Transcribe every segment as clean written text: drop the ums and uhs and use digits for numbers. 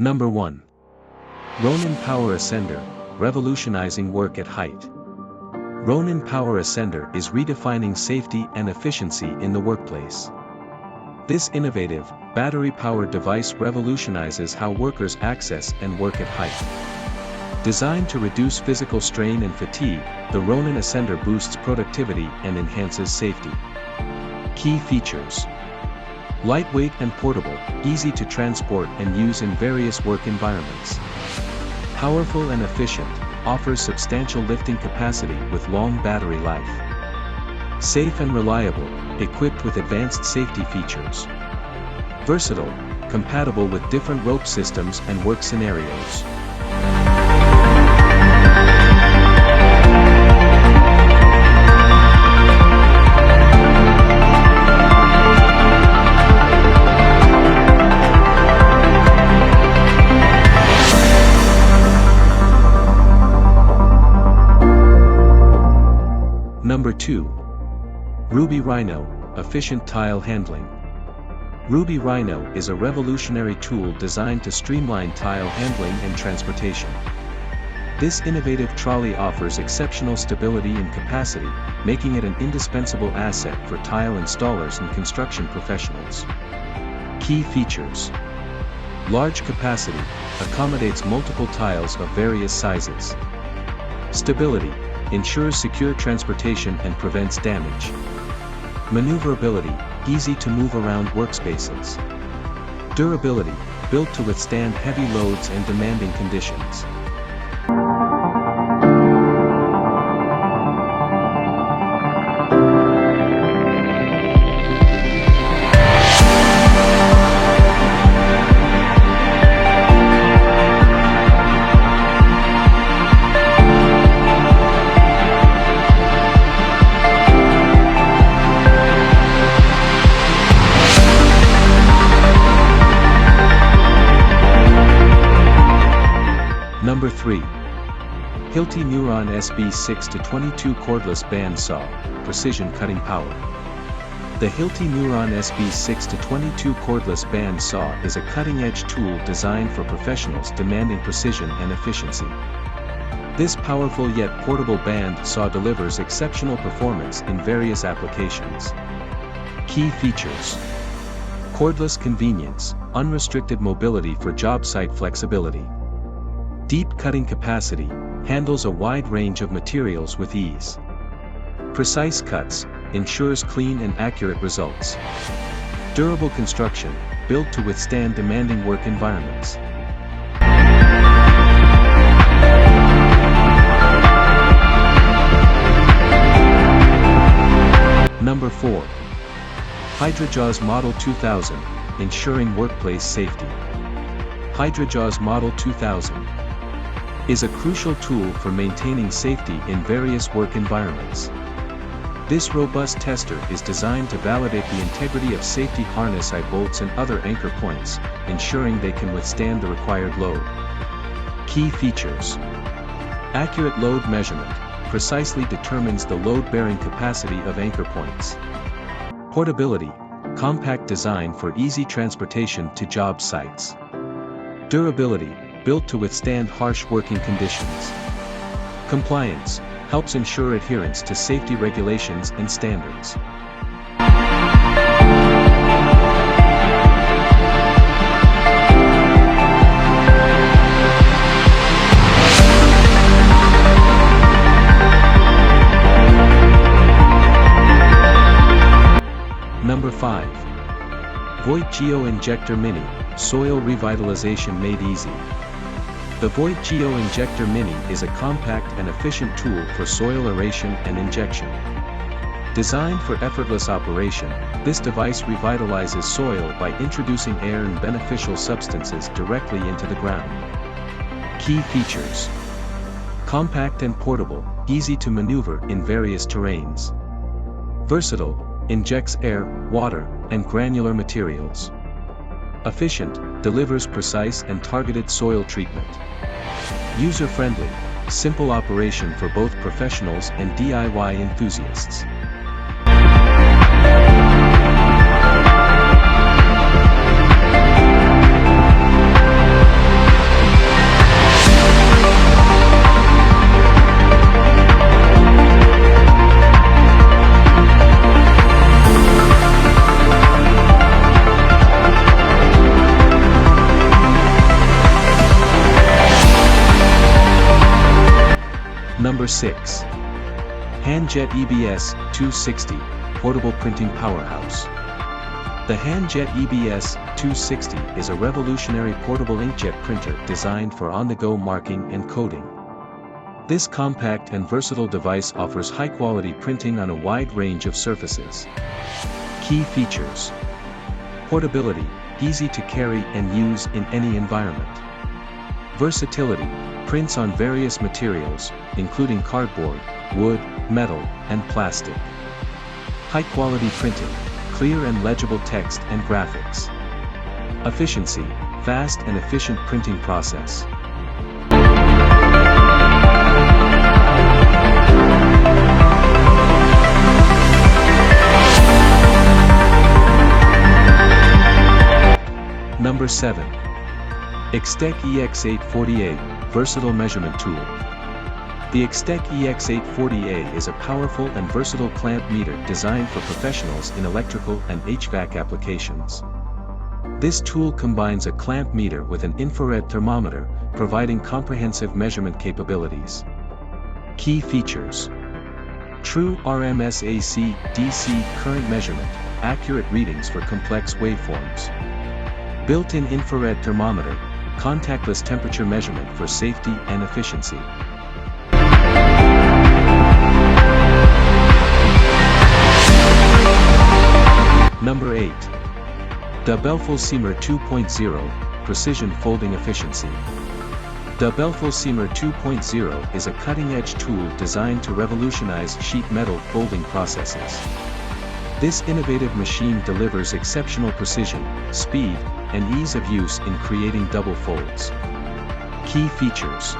Number 1. Ronin Power Ascender, revolutionizing work at height. Ronin Power Ascender is redefining safety and efficiency in the workplace. This innovative, battery-powered device revolutionizes how workers access and work at height. Designed to reduce physical strain and fatigue, the Ronin Ascender boosts productivity and enhances safety. Key features: lightweight and portable, easy to transport and use in various work environments. Powerful and efficient, offers substantial lifting capacity with long battery life. Safe and reliable, equipped with advanced safety features. Versatile, compatible with different rope systems and work scenarios. Number 2. RUBI RHINO, efficient tile handling. RUBI RHINO is a revolutionary tool designed to streamline tile handling and transportation. This innovative trolley offers exceptional stability and capacity, making it an indispensable asset for tile installers and construction professionals. Key features: large capacity, accommodates multiple tiles of various sizes. Stability, ensures secure transportation and prevents damage. Maneuverability, easy to move around workspaces. Durability, built to withstand heavy loads and demanding conditions. Number 3. Hilti Nuron SB6-22 Cordless Band Saw, Precision Cutting Power. The Hilti Nuron SB6-22 Cordless Band Saw is a cutting-edge tool designed for professionals demanding precision and efficiency. This powerful yet portable band saw delivers exceptional performance in various applications. Key features: cordless convenience, unrestricted mobility for job site flexibility. Deep cutting capacity, handles a wide range of materials with ease. Precise cuts, ensures clean and accurate results. Durable construction, built to withstand demanding work environments. Number 4. Hydrajaws Model 2000, ensuring workplace safety. Hydrajaws Model 2000 is a crucial tool for maintaining safety in various work environments. This robust tester is designed to validate the integrity of safety harness eye bolts and other anchor points, ensuring they can withstand the required load. Key features: accurate load measurement, precisely determines the load-bearing capacity of anchor points. Portability, compact design for easy transportation to job sites. Durability, built to withstand harsh working conditions. Compliance, helps ensure adherence to safety regulations and standards. Number 5. VOGT Geo Injector Mini, soil revitalization made easy. The VOGT Geo Injector Mini is a compact and efficient tool for soil aeration and injection. Designed for effortless operation, this device revitalizes soil by introducing air and beneficial substances directly into the ground. Key features: compact and portable, easy to maneuver in various terrains. Versatile, injects air, water, and granular materials. Efficient, delivers precise and targeted soil treatment. User-friendly, simple operation for both professionals and DIY enthusiasts. Number 6. Handjet EBS-260, Portable Printing Powerhouse. The Handjet EBS-260 is a revolutionary portable inkjet printer designed for on-the-go marking and coding. This compact and versatile device offers high-quality printing on a wide range of surfaces. Key features: portability, easy to carry and use in any environment. Versatility, prints on various materials, including cardboard, wood, metal, and plastic. High-quality printing, clear and legible text and graphics. Efficiency, fast and efficient printing process. Number 7. Extech EX840A, Versatile Measurement Tool. The Extech EX840A is a powerful and versatile clamp meter designed for professionals in electrical and HVAC applications. This tool combines a clamp meter with an infrared thermometer, providing comprehensive measurement capabilities. Key features: true RMS AC DC current measurement, accurate readings for complex waveforms. Built-in infrared thermometer, contactless temperature measurement for safety and efficiency. Number 8. DubbelfalsSeamer 2.0, Precision Folding Efficiency. DubbelfalsSeamer 2.0 is a cutting-edge tool designed to revolutionize sheet metal folding processes. This innovative machine delivers exceptional precision, speed, and ease of use in creating double folds. Key features: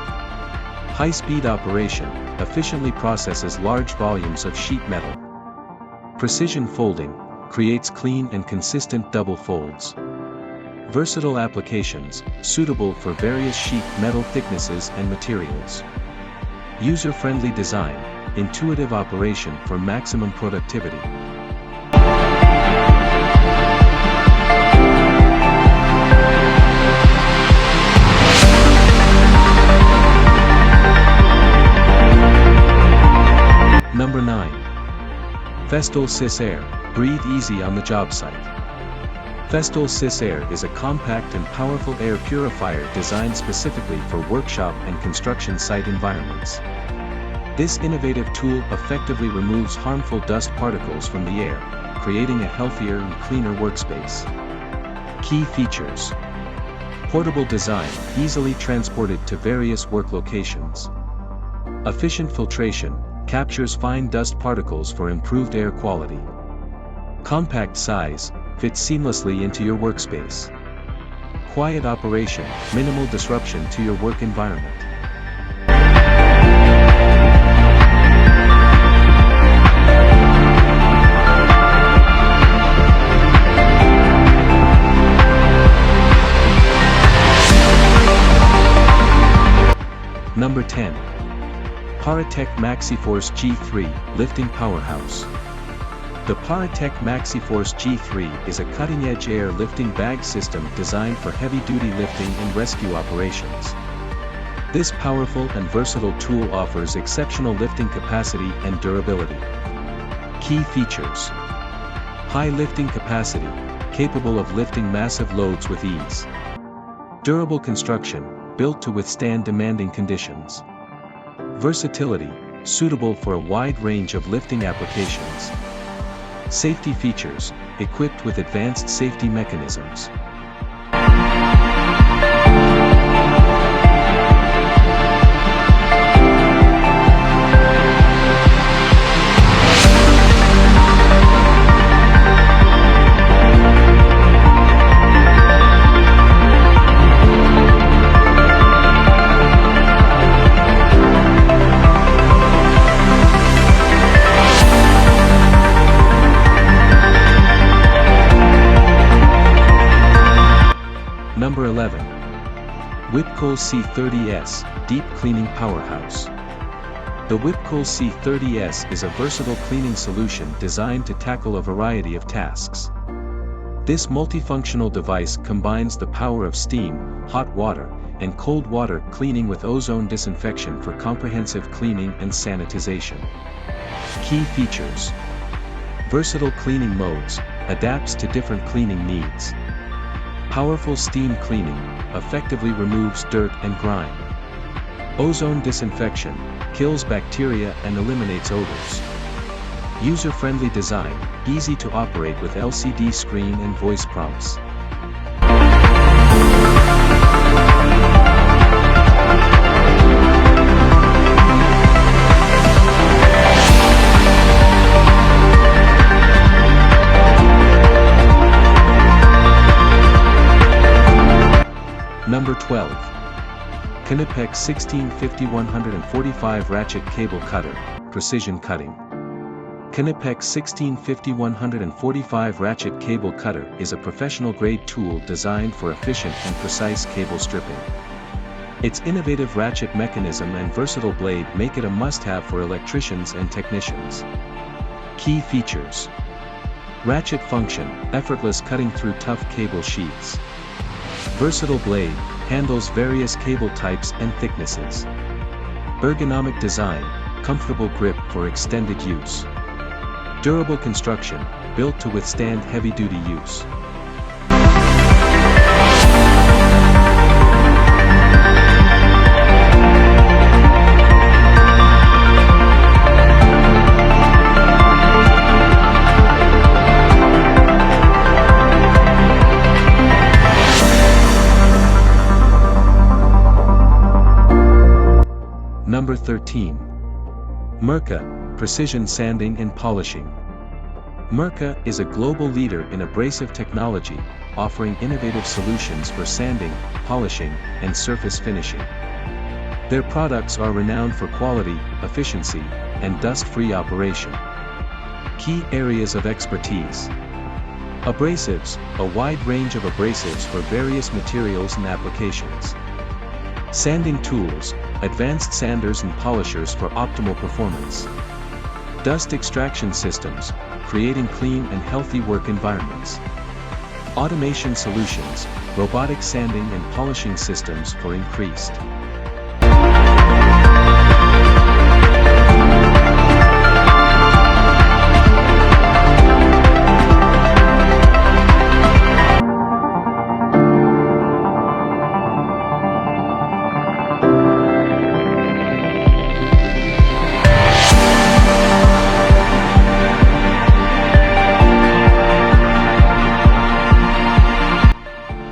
high-speed operation, efficiently processes large volumes of sheet metal. Precision folding, creates clean and consistent double folds. Versatile applications, suitable for various sheet metal thicknesses and materials. User-friendly design, intuitive operation for maximum productivity. Number 9. Festool SYS-AIR, breathe easy on the job site. Festool SYS-AIR is a compact and powerful air purifier designed specifically for workshop and construction site environments. This innovative tool effectively removes harmful dust particles from the air, creating a healthier and cleaner workspace. Key features: portable design, easily transported to various work locations. Efficient filtration, captures fine dust particles for improved air quality. Compact size, fits seamlessly into your workspace. Quiet operation, minimal disruption to your work environment. Number 10. Paratech MaxiForce G3, Lifting Powerhouse. The Paratech MaxiForce G3 is a cutting-edge air lifting bag system designed for heavy-duty lifting and rescue operations. This powerful and versatile tool offers exceptional lifting capacity and durability. Key features: high lifting capacity, capable of lifting massive loads with ease. Durable construction, built to withstand demanding conditions. Versatility, suitable for a wide range of lifting applications. Safety features, equipped with advanced safety mechanisms. Number 11. WIPCOOL C30S, Deep Cleaning Powerhouse. The WIPCOOL C30S is a versatile cleaning solution designed to tackle a variety of tasks. This multifunctional device combines the power of steam, hot water, and cold water cleaning with ozone disinfection for comprehensive cleaning and sanitization. Key features. Versatile cleaning modes, adapts to different cleaning needs. Powerful steam cleaning, effectively removes dirt and grime. Ozone disinfection, kills bacteria and eliminates odors. User-friendly design, easy to operate with LCD screen and voice prompts. Number 12. KNIPEX 1650-145 Ratchet Cable Cutter, Precision Cutting. KNIPEX 1650-145 Ratchet Cable Cutter is a professional-grade tool designed for efficient and precise cable stripping. Its innovative ratchet mechanism and versatile blade make it a must-have for electricians and technicians. Key features. Ratchet function, effortless cutting through tough cable sheaths. Versatile blade, handles various cable types and thicknesses. Ergonomic design, comfortable grip for extended use. Durable construction, built to withstand heavy-duty use. Number 13. Mirka, Precision Sanding and Polishing. Mirka is a global leader in abrasive technology, offering innovative solutions for sanding, polishing, and surface finishing. Their products are renowned for quality, efficiency, and dust-free operation. Key areas of expertise. Abrasives, a wide range of abrasives for various materials and applications. Sanding tools, advanced sanders and polishers for optimal performance. Dust extraction systems, creating clean and healthy work environments. Automation solutions, robotic sanding and polishing systems for increased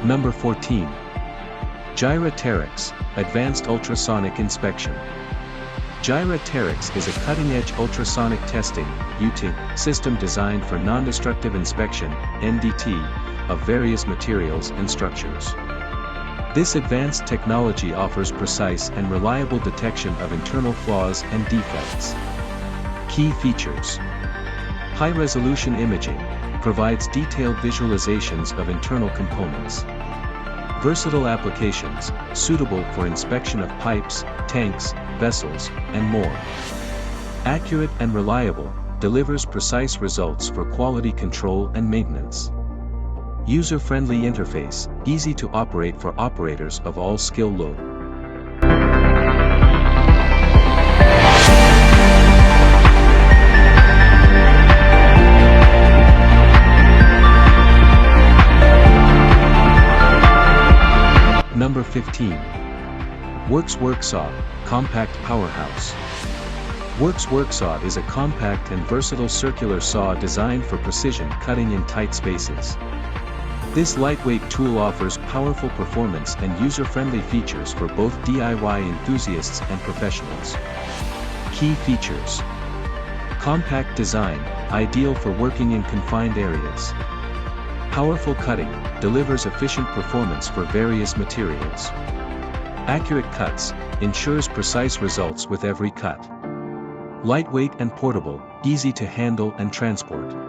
Number 14. JIREH TERAX, Advanced Ultrasonic Inspection. JIREH TERAX is a cutting-edge ultrasonic testing (UT) system designed for non-destructive inspection (NDT) of various materials and structures. This advanced technology offers precise and reliable detection of internal flaws and defects. Key features. High-resolution imaging, provides detailed visualizations of internal components. Versatile applications, suitable for inspection of pipes, tanks, vessels, and more. Accurate and reliable, delivers precise results for quality control and maintenance. User-friendly interface, easy to operate for operators of all skill level. Number 15. Worx Worxsaw, Compact Powerhouse. Worx Worxsaw is a compact and versatile circular saw designed for precision cutting in tight spaces. This lightweight tool offers powerful performance and user-friendly features for both DIY enthusiasts and professionals. Key features. Compact design, ideal for working in confined areas. Powerful cutting, delivers efficient performance for various materials. Accurate cuts, ensures precise results with every cut. Lightweight and portable, easy to handle and transport.